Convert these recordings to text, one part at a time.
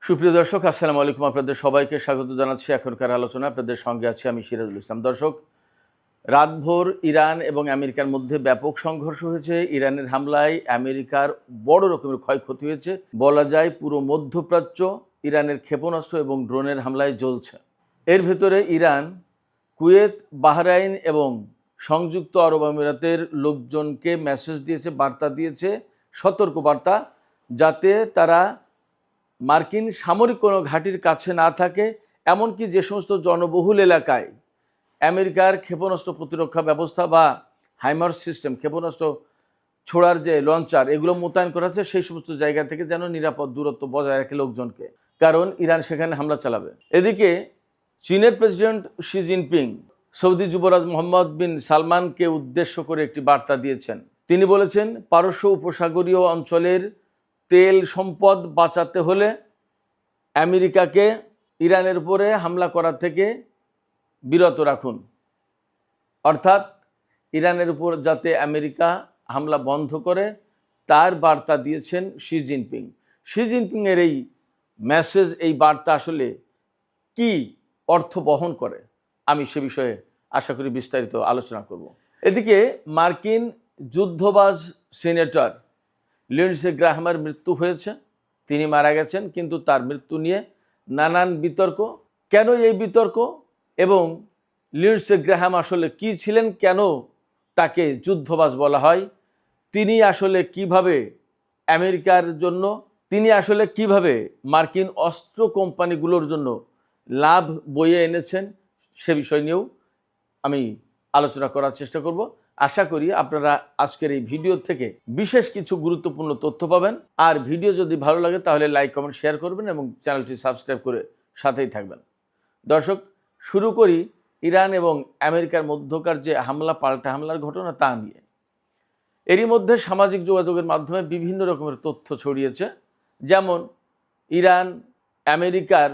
সুপ্রিয় দর্শক, আসসালামু আলাইকুম। আপনাদের সবাইকে স্বাগত জানাচ্ছি এখনকার আলোচনা। আপনাদের সঙ্গে আছি আমি সিরাজুল ইসলাম। দর্শক, রাতভর ইরান এবং আমেরিকার মধ্যে ব্যাপক সংঘর্ষ হয়েছে। ইরানের হামলায় আমেরিকার বড় রকমের ক্ষয়ক্ষতি হয়েছে। বলা যায় পুরো মধ্যপ্রাচ্য ইরানের ক্ষেপণাস্ত্র এবং ড্রোনের হামলায় জ্বলছে। এর ভেতরে ইরান কুয়েত, বাহরাইন এবং সংযুক্ত আরব আমিরাতের লোকজনকে মেসেজ দিয়েছে, বার্তা দিয়েছে, সতর্ক বার্তা, যাতে তারা মার্কিন সামরিক কোনো ঘাঁটির কাছে না থাকে। এমনকি যে সমস্ত জনবহুল এলাকায় আমেরিকার ক্ষেপণাস্ত্র প্রতিরক্ষা ব্যবস্থা বা হাইমার্স সিস্টেম, ক্ষেপণাস্ত্র ছোড়ার যে লঞ্চার, এগুলো মোতায়েন করা আছে, সেই সমস্ত জায়গা থেকে যেন নিরাপদ দূরত্ব বজায় রাখে লোকজনকে, কারণ ইরান সেখানে হামলা চালাবে। এদিকে চীনের প্রেসিডেন্ট শি জিনপিং সৌদি যুবরাজ মোহাম্মদ বিন সালমানকে উদ্দেশ্য করে একটি বার্তা দিয়েছেন। তিনি বলেছেন, পারস্য উপসাগরীয় অঞ্চলের তেল সম্পদ বাঁচাতে হলে আমেরিকাকে ইরানের উপরে হামলা করা থেকে বিরত রাখুন। অর্থাৎ ইরানের উপর যাতে আমেরিকা হামলা বন্ধ করে, তার বার্তা দিয়েছেন শি জিনপিং। শি জিনপিংয়ের এই মেসেজ, এই বার্তা আসলে কি অর্থ বহন করে, আমি সে বিষয়ে আশা করি বিস্তারিত আলোচনা করব। এদিকে মার্কিন যুদ্ধবাজ সিনেটর লিন্ডসে গ্রাহামের মৃত্যু হয়েছে। তিনি মারা গেছেন, কিন্তু তার মৃত্যু নিয়ে নানান বিতর্ক। কেন এই বিতর্ক, এবং লিন্ডসে গ্রাহাম আসলে কি ছিলেন, কেন তাকে যুদ্ধবাজ বলা হয়, তিনি আসলে কিভাবে আমেরিকার জন্য, তিনি আসলে কিভাবে মার্কিন অস্ত্র কোম্পানিগুলোর জন্য লাভ বয়ে এনেছেন, সে বিষয় নিয়েও আমি আলোচনা করার চেষ্টা করব। আশা করি আপনারা আজকের এই ভিডিও থেকে বিশেষ কিছু গুরুত্বপূর্ণ তথ্য পাবেন। আর ভিডিও যদি ভালো লাগে তাহলে লাইক, কমেন্ট, শেয়ার করবেন এবং চ্যানেলটি সাবস্ক্রাইব করে সাথেই থাকবেন। দর্শক, শুরু করি ইরান এবং আমেরিকার মধ্যকার যে হামলা, পাল্টা হামলার ঘটনা, তা নিয়ে। এরই মধ্যে সামাজিক যোগাযোগের মাধ্যমে বিভিন্ন রকমের তথ্য ছড়িয়েছে। যেমন ইরান আমেরিকার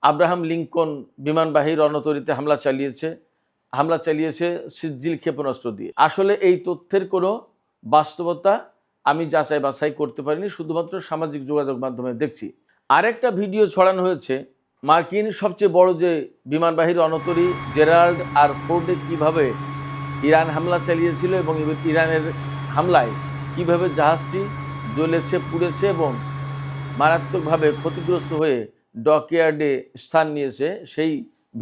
আব্রাহাম লিঙ্কন বিমানবাহী রণতরীতে হামলা চালিয়েছে সিজিল ক্ষেপণাস্ত্র দিয়ে। আসলে এই তথ্যের কোনো বাস্তবতা আমি যাচাই বাছাই করতে পারিনি, শুধুমাত্র সামাজিক যোগাযোগ মাধ্যমে দেখছি। আরেকটা ভিডিও ছড়ানো হয়েছে, মার্কিন সবচেয়ে বড় যে বিমানবাহী রণতরী জেরাল্ড আর ফোর্ডে কিভাবে ইরান হামলা চালিয়েছিল এবং ইরানের হামলায় কিভাবে জাহাজটি জ্বলেছে, পুড়েছে এবং মারাত্মকভাবে ক্ষতিগ্রস্ত হয়ে ডকইয়ার্ডে স্থান নিয়েছে, সেই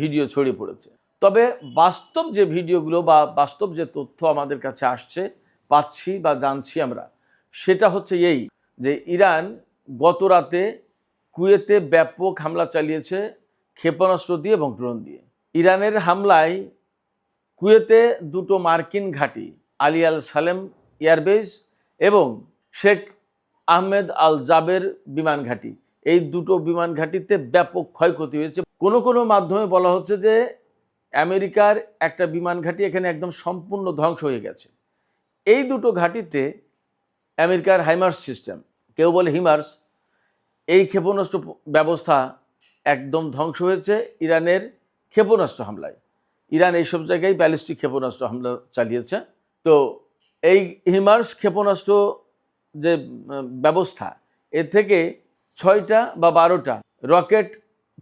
ভিডিও ছড়িয়ে পড়েছে। তবে বাস্তব যে ভিডিওগুলো বা বাস্তব যে তথ্য আমাদের কাছে আসছে, পাচ্ছি বা জানছি আমরা, সেটা হচ্ছে এই যে ইরান গত রাতে কুয়েতে ব্যাপক হামলা চালিয়েছে ক্ষেপণাস্ত্র দিয়ে এবং ড্রোন দিয়ে। ইরানের হামলায় কুয়েতে দুটো মার্কিন ঘাঁটি, আলী আল সালেম এয়ারবেস এবং শেখ আহমেদ আল জাবের বিমান ঘাঁটি, এই দুটো বিমান ঘাঁটিতে ব্যাপক ক্ষয়ক্ষতি হয়েছে। কোনো কোনো মাধ্যমে বলা হচ্ছে যে আমেরিকার একটা বিমান ঘাঁটি এখানে একদম সম্পূর্ণ ধ্বংস হয়ে গেছে। এই দুটো ঘাঁটিতে আমেরিকার হাইমার্স সিস্টেম, কেউ বলে হিমার্স, এই ক্ষেপণাস্ত্র ব্যবস্থা একদম ধ্বংস হয়েছে ইরানের ক্ষেপণাস্ত্র হামলায়। ইরান এইসব জায়গায় ব্যালিস্টিক ক্ষেপণাস্ত্র হামলা চালিয়েছে। তো এই হিমার্স ক্ষেপণাস্ত্র যে ব্যবস্থা, এর থেকে 6টা বা 12টা রকেট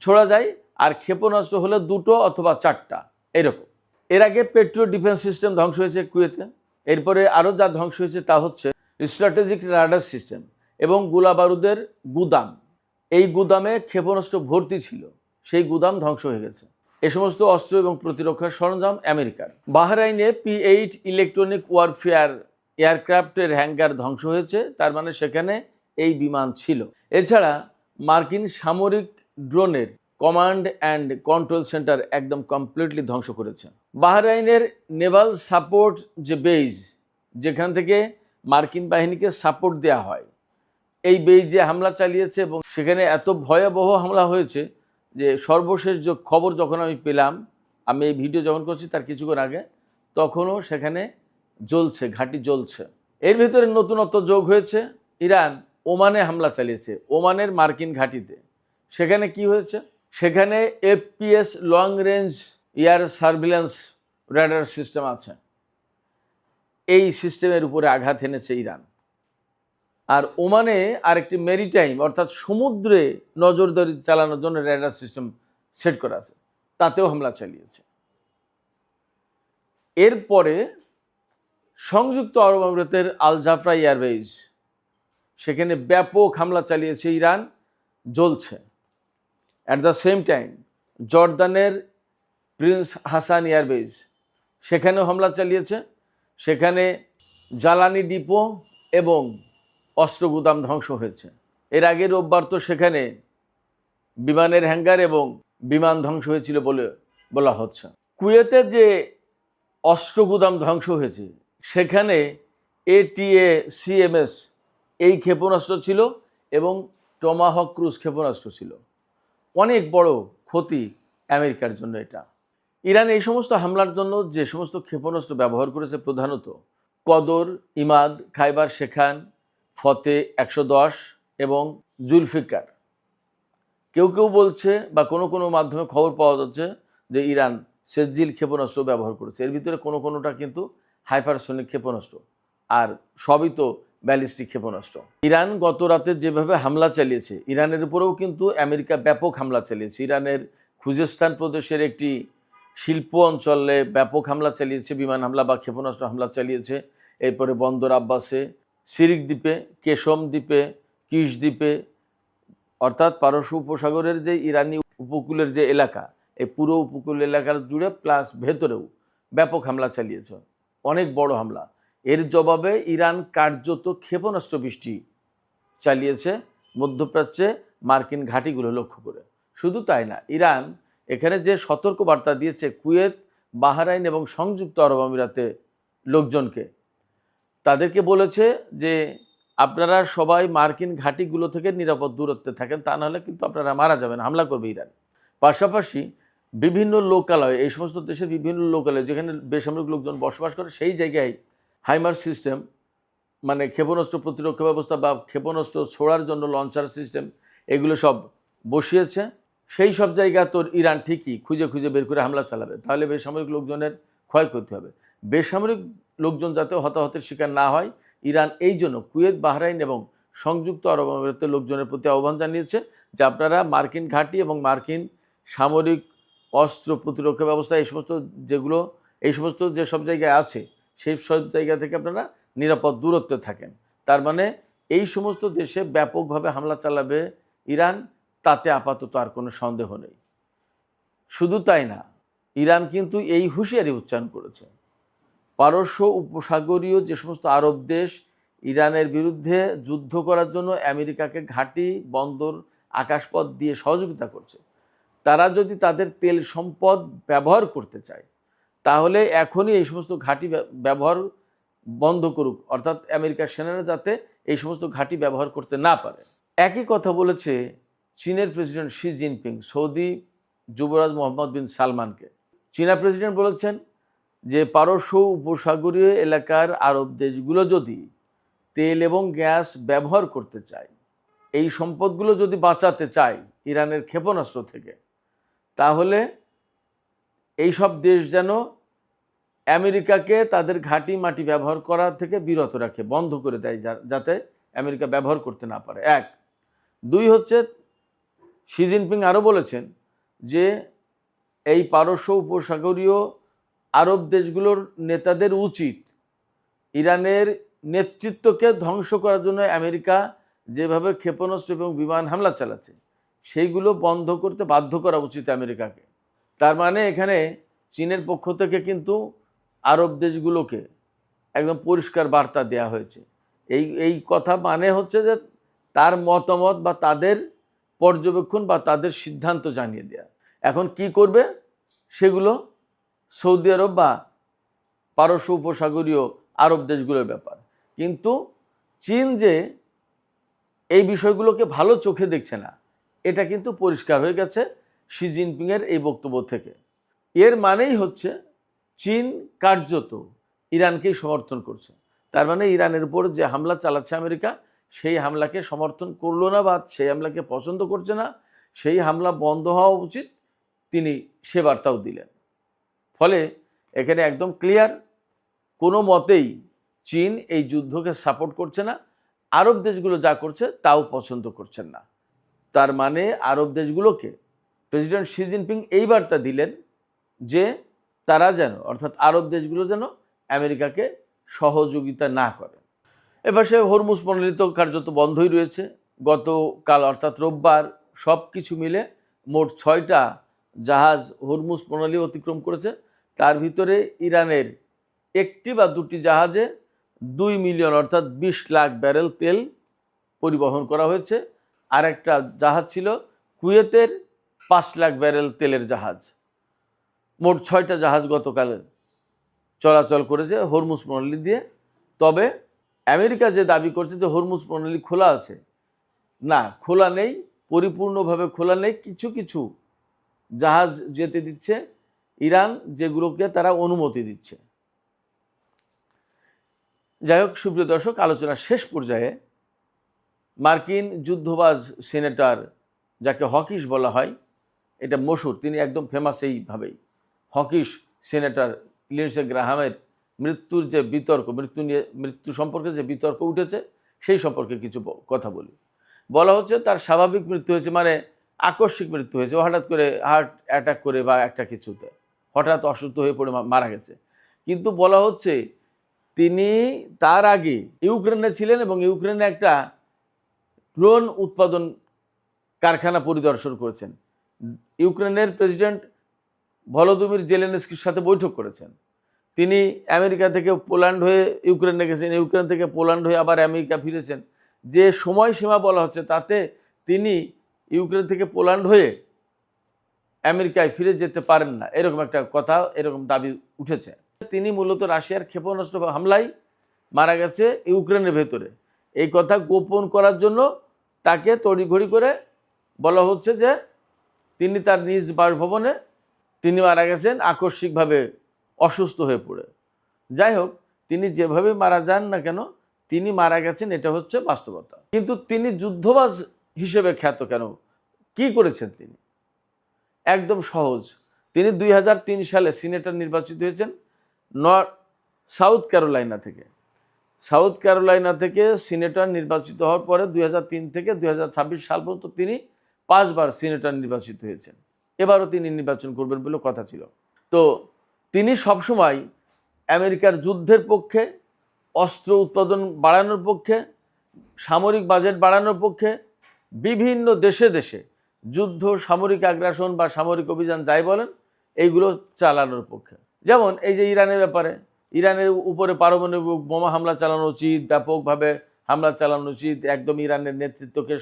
ছোড়া যায়, আর ক্ষেপণাস্ত্র হলে 2টো অথবা 4টা এরকম। এর আগে পেট্রো ডিফেন্স সিস্টেম ধ্বংস হয়েছে কুয়েতে। এরপরে আরও যা ধ্বংস হয়েছে তা হচ্ছে স্ট্র্যাটেজিক রাডার সিস্টেম এবং গোলা বারুদের গুদাম। এই গুদামে ক্ষেপণাস্ত্র ভর্তি ছিল, সেই গুদাম ধ্বংস হয়ে গেছে। এ সমস্ত অস্ত্র এবং প্রতিরক্ষার সরঞ্জাম আমেরিকার। বাহরাইনে P8 ইলেকট্রনিক ওয়ারফেয়ার এয়ারক্রাফটের হ্যাঙ্গার ধ্বংস হয়েছে, তার মানে সেখানে এই বিমান ছিল। এছাড়া মার্কিন সামরিক ড্রোনের কমান্ড অ্যান্ড কন্ট্রোল সেন্টার একদম কমপ্লিটলি ধ্বংস করেছে। বাহরাইনের নেভাল সাপোর্ট যে বেজ, যেখান থেকে মার্কিন বাহিনীকে সাপোর্ট দেওয়া হয়, এই বেজে হামলা চালিয়েছে এবং সেখানে এত ভয়াবহ হামলা হয়েছে যে সর্বশেষ যে খবর যখন আমি পেলাম, আমি এই ভিডিও যখন করছি তার কিছুক্ষণ আগে, তখনও সেখানে জ্বলছে, ঘাঁটি জ্বলছে। এর ভিতরে নতুনত্ব যোগ হয়েছে, ইরান ওমানে হামলা চালিয়েছে, ওমানের মার্কিন ঘাঁটিতে। সেখানে কি হয়েছে, সেখানে FPS long range air surveillance radar system আছে। এই সিস্টেমের উপরে আঘাত এনেছে ইরান। আর ওমানে আরেকটি মেরিটাইম অর্থাৎ সমুদ্রে নজরদারি চালানোর জন্য রেডার সিস্টেম সেট করা আছে, তাতেও হামলা চালিয়েছে। এরপরে সংযুক্ত আরব আমিরাতের আল জাফরা এয়ারবেজ, সেখানে ব্যাপক হামলা চালিয়েছে ইরান, জ্বলছে। অ্যাট দ্য সেম টাইম জর্দানের প্রিন্স হাসান এয়ারবেজ, সেখানেও হামলা চালিয়েছে। সেখানে জ্বালানি ডিপো এবং অস্ত্র গুদাম ধ্বংস হয়েছে। এর আগে রোববার তো সেখানে বিমানের হ্যাঙ্গার এবং বিমান ধ্বংস হয়েছিল বলে বলা হচ্ছে। কুয়েতে যে অস্ত্র গুদাম ধ্বংস হয়েছে সেখানে এটিএ সিএমএস এই ক্ষেপণাস্ত্র ছিল এবং টমাহক ক্রুজ ক্ষেপণাস্ত্র ছিল। অনেক বড় ক্ষতি আমেরিকার জন্য এটা। ইরান এই সমস্ত হামলার জন্য যে সমস্ত ক্ষেপণাস্ত্র ব্যবহার করেছে, প্রধানত কদর, ইমাদ, খাইবার শেখান, ফতে 110 এবং জুলফিকার। কেউ কেউ বলছে বা কোনো কোনো মাধ্যমে খবর পাওয়া যাচ্ছে যে ইরান সেজিল ক্ষেপণাস্ত্র ব্যবহার করেছে। এর ভিতরে কোনো কোনোটা কিন্তু হাইপারসোনিক ক্ষেপণাস্ত্র, আর সবই তো ব্যালিস্টিক ক্ষেপণাস্ত্র। ইরান গত রাতে যেভাবে হামলা চালিয়েছে, ইরানের উপরেও কিন্তু আমেরিকা ব্যাপক হামলা চালিয়েছে। ইরানের খুজেস্তান প্রদেশের একটি শিল্প অঞ্চলে ব্যাপক হামলা চালিয়েছে, বিমান হামলা বা ক্ষেপণাস্ত্র হামলা চালিয়েছে। এরপরে বন্দর আব্বাসে, সিরিক দ্বীপে, কেশম দ্বীপে, কিশ দ্বীপে, অর্থাৎ পারস্য উপসাগরের যে ইরানি উপকূলের যে এলাকা, এই পুরো উপকূল এলাকার জুড়ে প্লাস ভেতরেও ব্যাপক হামলা চালিয়েছে, অনেক বড় হামলা। এর জবাবে ইরান কার্যত ক্ষেপণাস্ত্র বৃষ্টি চালিয়েছে মধ্যপ্রাচ্যে মার্কিন ঘাঁটিগুলো লক্ষ্য করে। শুধু তাই না, ইরান এখানে যে সতর্ক বার্তা দিয়েছে কুয়েত, বাহরাইন এবং সংযুক্ত আরব আমিরাতে লোকজনকে, তাদেরকে বলেছে যে আপনারা সবাই মার্কিন ঘাঁটিগুলো থেকে নিরাপদ দূরত্বে থাকেন, তা নাহলে কিন্তু আপনারা মারা যাবেন, হামলা করবে ইরান। পাশাপাশি বিভিন্ন লোকালয়ে, এই সমস্ত দেশের বিভিন্ন লোকালয়ে যেখানে বেসামরিক লোকজন বসবাস করে, সেই জায়গায় হাইমার সিস্টেম, মানে ক্ষেপণাস্ত্র প্রতিরক্ষা ব্যবস্থা বা ক্ষেপণাস্ত্র ছোড়ার জন্য লঞ্চার সিস্টেম, এগুলো সব বসিয়েছে। সেই সব জায়গা তো ইরান ঠিকই খুঁজে খুঁজে বের করে হামলা চালাবে, তাহলে বেসামরিক লোকজনের ক্ষয়ক্ষতি হবে। বেসামরিক লোকজন যাতে হতাহতের শিকার না হয়, ইরান এই জন্য কুয়েত, বাহরাইন এবং সংযুক্ত আরব আমিরাতের লোকজনের প্রতি আহ্বান জানিয়েছে যে আপনারা মার্কিন ঘাঁটি এবং মার্কিন সামরিক অস্ত্র প্রতিরক্ষা ব্যবস্থা এই সমস্ত যেসব জায়গায় আছে, সেই সব জায়গা থেকে আপনারা নিরাপদ দূরত্বে থাকেন। তার মানে এই সমস্ত দেশে ব্যাপকভাবে হামলা চালাবে ইরান, তাতে আপাতত আর কোনো সন্দেহ নেই। শুধু তাই না, ইরান কিন্তু এই হুঁশিয়ারি উচ্চারণ করেছে, পারস্য উপসাগরীয় যে সমস্ত আরব দেশ ইরানের বিরুদ্ধে যুদ্ধ করার জন্য আমেরিকাকে ঘাঁটি, বন্দর, আকাশপথ দিয়ে সহযোগিতা করছে, তারা যদি তাদের তেল সম্পদ ব্যবহার করতে চায় তাহলে এখনই এই সমস্ত ঘাঁটি ব্যবহার বন্ধ করুক, অর্থাৎ আমেরিকার সেনারা যাতে এই সমস্ত ঘাঁটি ব্যবহার করতে না পারে। একই কথা বলেছে চীনের প্রেসিডেন্ট শি জিনপিং সৌদি যুবরাজ মোহাম্মদ বিন সালমানকে। চীনা প্রেসিডেন্ট বলেছেন যে পারস্য উপসাগরীয় এলাকার আরব দেশগুলো যদি তেল এবং গ্যাস ব্যবহার করতে চায়, এই সম্পদগুলো যদি বাঁচাতে চায় ইরানের ক্ষেপণাস্ত্র থেকে, তাহলে এই সব দেশ যেন আমেরিকাকে তাদের ঘাঁটি মাটি ব্যবহার করা থেকে বিরত রাখে, বন্ধ করে দেয়, যাতে আমেরিকা ব্যবহার করতে না পারে। এক। দুই হচ্ছে, শি জিনপিং আরও বলেছেন যে এই পারস্য উপসাগরীয় আরব দেশগুলোর নেতাদের উচিত ইরানের নেতৃত্বকে ধ্বংস করার জন্য আমেরিকা যেভাবে ক্ষেপণাস্ত্র এবং বিমান হামলা চালাচ্ছে সেইগুলো বন্ধ করতে বাধ্য করা উচিত আমেরিকাকে। তার মানে এখানে চীনের পক্ষ থেকে কিন্তু আরব দেশগুলোকে একদম পরিষ্কার বার্তা দেওয়া হয়েছে। এই কথা মানে হচ্ছে যে তার মতামত বা তাদের পর্যবেক্ষণ বা তাদের সিদ্ধান্ত জানিয়ে দেয়া। এখন কি করবে সেগুলো সৌদি আরব বা পারস্য উপসাগরীয় আরব দেশগুলোর ব্যাপার, কিন্তু চীন যে এই বিষয়গুলোকে ভালো চোখে দেখছে না, এটা কিন্তু পরিষ্কার হয়ে গেছে শি জিনপিংয়ের এই বক্তব্য থেকে। এর মানেই হচ্ছে চীন কার্যত ইরানকেই সমর্থন করছে। তার মানে ইরানের উপর যে হামলা চালাচ্ছে আমেরিকা, সেই হামলাকে সমর্থন করলো না বা সেই হামলাকে পছন্দ করছে না, সেই হামলা বন্ধ হওয়া উচিত, তিনি সে বার্তাও দিলেন। ফলে এখানে একদম ক্লিয়ার, কোনো মতেই চীন এই যুদ্ধকে সাপোর্ট করছে না, আরব দেশগুলো যা করছে তাও পছন্দ করছেন না। তার মানে আরব দেশগুলোকে প্রেসিডেন্ট শি জিনপিং এই বার্তা দিলেন যে তারা যেন, অর্থাৎ আরব দেশগুলো যেন আমেরিকাকে সহযোগিতা না করে। এবার সে হরমুজ প্রণালী তো কার্যত বন্ধই রয়েছে। গতকাল অর্থাৎ রোববার সব কিছু মিলে মোট 6টা জাহাজ হরমুজ প্রণালী অতিক্রম করেছে। তার ভিতরে ইরানের 1টি বা 2টি জাহাজে 2 মিলিয়ন অর্থাৎ 20 লাখ ব্যারেল তেল পরিবহন করা হয়েছে। আর একটা জাহাজ ছিল কুয়েতের 5 লাখ ব্যারেল তেলের জাহাজ। মোট 6টা জাহাজ গতকাল চলাচল করেছে হরমুজ প্রণালী দিয়ে। তবে আমেরিকা যে দাবি করছে যে হরমুজ প্রণালী খোলা আছে, না, খোলা নেই, পরিপূর্ণভাবে খোলা নেই। কিছু কিছু জাহাজ যেতে দিচ্ছে ইরান, যেগুলোকে তারা অনুমতি দিচ্ছে। যাই হোক সুপ্রিয় দর্শক, আলোচনার শেষ পর্যায়ে মার্কিন যুদ্ধবাজ সিনেটর, যাকে হকিস বলা হয়, এটা মশহুর, তিনি একদম ফেমাস এইভাবেই, হকিস সিনেটর লিন্ডসে গ্রাহামের মৃত্যুর যে বিতর্ক, মৃত্যু সম্পর্কে যে বিতর্ক উঠেছে সেই সম্পর্কে কিছু কথা বলি। বলা হচ্ছে তার স্বাভাবিক মৃত্যু হয়েছে, মানে আকস্মিক মৃত্যু হয়েছে, হঠাৎ করে হার্ট অ্যাটাক করে বা একটা কিছুতে হঠাৎ অসুস্থ হয়ে পড়ে মারা গেছে। কিন্তু বলা হচ্ছে তিনি তার আগে ইউক্রেনে ছিলেন এবং ইউক্রেনে একটা ড্রোন উৎপাদন কারখানা পরিদর্শন করেছেন। ইউক্রেনের প্রেসিডেন্ট ভলোদিমির জেলেনস্কির সাথে বৈঠক করেছেন। তিনি আমেরিকা থেকে পোল্যান্ড হয়ে ইউক্রেনে গেছেন, ইউক্রেন থেকে পোল্যান্ড হয়ে আবার আমেরিকা ফিরেছেন। যে সময়সীমা বলা হচ্ছে তাতে তিনি ইউক্রেন থেকে পোল্যান্ড হয়ে আমেরিকায় ফিরে যেতে পারেন না, এরকম একটা কথা, এরকম দাবি উঠেছে। তিনি মূলত রাশিয়ার ক্ষেপণাস্ত্র হামলায় মারা গেছে ইউক্রেনের ভেতরে, এই কথা গোপন করার জন্য তাকে তড়িঘড়ি করে বলা হচ্ছে যে তিনি তার নিজ বাসভবনে তিনি মারা গেছেন আকস্মিকভাবে অসুস্থ হয়ে পড়ে। যাই হোক, তিনি যেভাবে মারা যান না কেন, তিনি মারা গেছেন, এটা হচ্ছে বাস্তবতা। কিন্তু তিনি যুদ্ধবাজ হিসেবে খ্যাত কেন, কি করেছেন তিনি? একদম সহজ। তিনি 2003 সালে সিনেটর নির্বাচিত হয়েছেন সাউথ ক্যারোলাইনা থেকে। সাউথ ক্যারোলাইনা থেকে সিনেটর নির্বাচিত হওয়ার পরে 2003 থেকে 2026 সাল পর্যন্ত তিনি 5 বার সিনেটর নির্বাচিত হয়েছেন। এবারও তিনি নির্বাচন করবেন বলে কথা ছিল। তো তিনি সবসময় আমেরিকার যুদ্ধের পক্ষে, অস্ত্র উৎপাদন বাড়ানোর পক্ষে, সামরিক বাজেট বাড়ানোর পক্ষে, বিভিন্ন দেশে দেশে যুদ্ধ, সামরিক আগ্রাসন বা সামরিক অভিযান যাই বলেন, এইগুলো চালানোর পক্ষে। যেমন এই যে ইরানের ব্যাপারে, ইরানের উপরে পারমাণবিক বোমা হামলা চালানো উচিত, ব্যাপকভাবে হামলা চালানো উচিত, একদম ইরানের নেতৃত্বকে,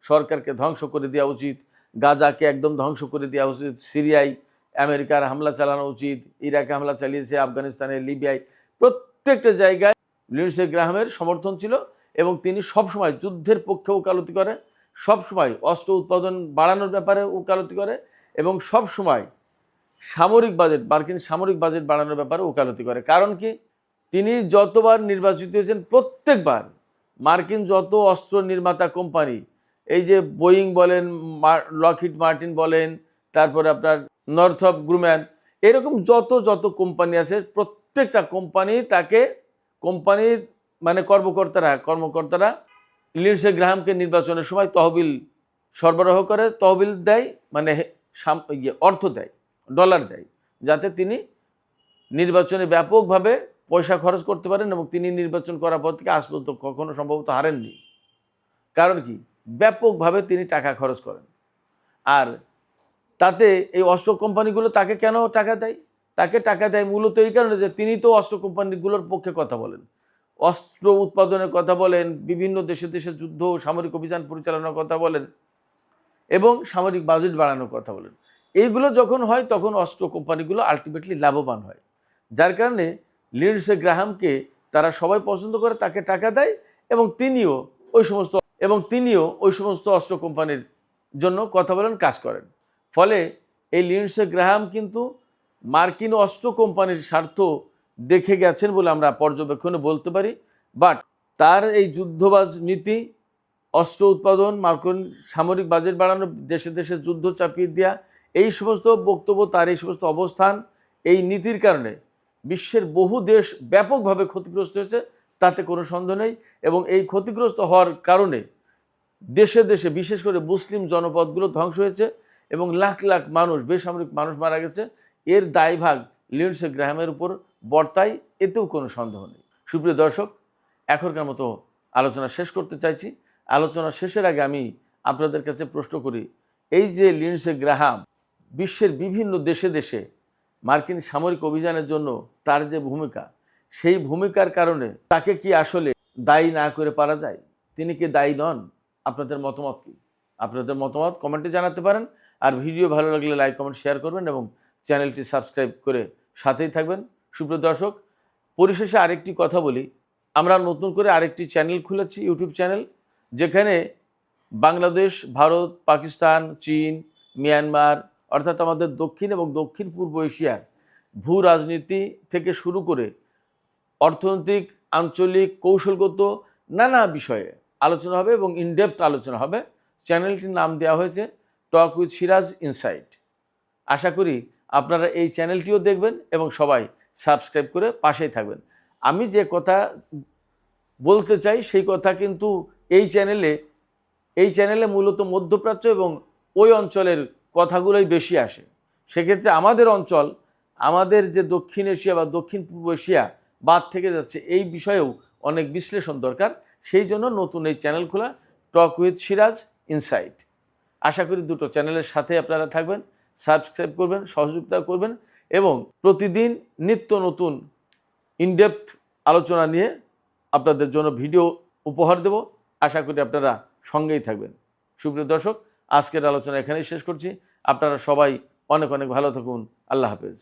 সরকারকে ধ্বংস করে দেওয়া উচিত, গাজাকে একদম ধ্বংস করে দেওয়া উচিত, সিরিয়ায় আমেরিকার হামলা চালানো উচিত, ইরাকে হামলা চালিয়েছে, আফগানিস্তানে, লিবিয়ায়, প্রত্যেকটা জায়গায় লিন্ডসে গ্রাহামের সমর্থন ছিল এবং তিনি সবসময় যুদ্ধের পক্ষে ওকালতি করে, সবসময় অস্ত্র উৎপাদন বাড়ানোর ব্যাপারে ওকালতি করে এবং সবসময় সামরিক বাজেট, মার্কিন সামরিক বাজেট বাড়ানোর ব্যাপারে ওকালতি করে। কারণ কি, তিনি যতবার নির্বাচিত হয়েছেন প্রত্যেকবার মার্কিন যত অস্ত্র নির্মাতা কোম্পানি, এই যে বোয়িং বলেন, লকহিড মার্টিন বলেন, তারপরে আপনার নর্থরপ গ্রুম্যান, এরকম যত কোম্পানি আছে, প্রত্যেকটা কোম্পানি তাকে, কোম্পানির মানে কর্মকর্তারা লিন্ডসে গ্রাহামকে নির্বাচনের সময় তহবিল সরবরাহ করে, তহবিল দেয়, মানে অর্থ দেয়, ডলার দেয়, যাতে তিনি নির্বাচনে ব্যাপকভাবে পয়সা খরচ করতে পারেন এবং তিনি নির্বাচন করার পর থেকে আজ পর্যন্ত কখনো সম্ভবত হারেননি। কারণ কি, ব্যাপকভাবে তিনি টাকা খরচ করেন। আর তাতে এই অস্ত্র কোম্পানিগুলো তাকে কেন টাকা দেয়? তাকে টাকা দেয় মূলত এই কারণে যে তিনি তো অস্ত্র কোম্পানিগুলোর পক্ষে কথা বলেন, অস্ত্র উৎপাদনের কথা বলেন, বিভিন্ন দেশে দেশে যুদ্ধ, সামরিক অভিযান পরিচালনার কথা বলেন এবং সামরিক বাজেট বাড়ানোর কথা বলেন। এইগুলো যখন হয় তখন অস্ত্র কোম্পানিগুলো আলটিমেটলি লাভবান হয়, যার কারণে লিন্ডসে গ্রাহামকে তারা সবাই পছন্দ করে, তাকে টাকা দেয় এবং তিনিও ওই সমস্ত অস্ত্র কোম্পানির জন্য কথা বলেন, কাজ করেন। ফলে এই লিন্ডসে গ্রাহাম কিন্তু মার্কিন অস্ত্র কোম্পানির স্বার্থ দেখে গেছেন বলে আমরা পর্যবেক্ষণে বলতে পারি। বাট তার এই যুদ্ধবাজ নীতি, অস্ত্র উৎপাদন, মার্কিন সামরিক বাজেট বাড়ানো, দেশে দেশে যুদ্ধ চাপিয়ে দেওয়া, এই সমস্ত বক্তব্য, তার এই সমস্ত অবস্থান, এই নীতির কারণে বিশ্বের বহু দেশ ব্যাপকভাবে ক্ষতিগ্রস্ত হয়েছে, তাতে কোনো সন্দেহ নেই। এবং এই ক্ষতিগ্রস্ত হওয়ার কারণে দেশে দেশে বিশেষ করে মুসলিম জনপদগুলো ধ্বংস হয়েছে এবং লাখ লাখ মানুষ, বেসামরিক মানুষ মারা গেছে। এর দায়ভাগ লিন্ডসে গ্রাহামের উপর বর্তায়, এতেও কোনো সন্দেহ নেই। সুপ্রিয় দর্শক, এখনকার মতো আলোচনা শেষ করতে চাইছি। আলোচনা শেষের আগে আমি আপনাদের কাছে প্রশ্ন করি, এই যে লিন্ডসে গ্রাহাম বিশ্বের বিভিন্ন দেশে দেশে মার্কিন সামরিক অভিযানের জন্য তার যে ভূমিকা, সেই ভূমিকার কারণে তাকে কি আসলে দায়ী না করে পারা যায়? তিনি কি দায়ী নন? আপনাদের মতামত কি? আপনাদের মতামত কমেন্টে জানাতে পারেন। আর ভিডিও ভালো লাগলে লাইক, কমেন্ট, শেয়ার করবেন এবং চ্যানেলটি সাবস্ক্রাইব করে সাথেই থাকবেন। সুপ্রিয় দর্শক, পরিশেষে আরেকটি কথা বলি, আমরা নতুন করে আরেকটি চ্যানেল খুলেছি, ইউটিউব চ্যানেল, যেখানে বাংলাদেশ, ভারত, পাকিস্তান, চীন, মিয়ানমার অর্থাৎ আমাদের দক্ষিণ এবং দক্ষিণ পূর্ব এশিয়ার ভূ রাজনীতি থেকে শুরু করে অর্থনৈতিক, আঞ্চলিক, কৌশলগত নানা বিষয়ে আলোচনা হবে এবং ইনডেপথ আলোচনা হবে। চ্যানেলটির নাম দেওয়া হয়েছে টক উইথ সিরাজ ইনসাইট। আশা করি আপনারা এই চ্যানেলটিও দেখবেন এবং সবাই সাবস্ক্রাইব করে পাশেই থাকবেন। আমি যে কথা বলতে চাই সেই কথা কিন্তু এই চ্যানেলে মূলত মধ্যপ্রাচ্য এবং ওই অঞ্চলের কথাগুলোই বেশি আসে। সেক্ষেত্রে আমাদের অঞ্চল, আমাদের যে দক্ষিণ এশিয়া বা দক্ষিণ পূর্ব এশিয়া বাদ থেকে যাচ্ছে, এই বিষয়েও অনেক বিশ্লেষণ দরকার। সেই জন্য নতুন এই চ্যানেল খোলা, টক উইথ সিরাজ ইনসাইট। আশা করি দুটো চ্যানেলের সাথে আপনারা থাকবেন, সাবস্ক্রাইব করবেন, সহযোগিতা করবেন এবং প্রতিদিন নিত্য নতুন ইনডেপথ আলোচনা নিয়ে আপনাদের জন্য ভিডিও উপহার দেব। আশা করি আপনারা সঙ্গেই থাকবেন। সুপ্রিয় দর্শক, আজকের আলোচনা এখানেই শেষ করছি। আপনারা সবাই অনেক অনেক ভালো থাকুন। আল্লাহ হাফেজ।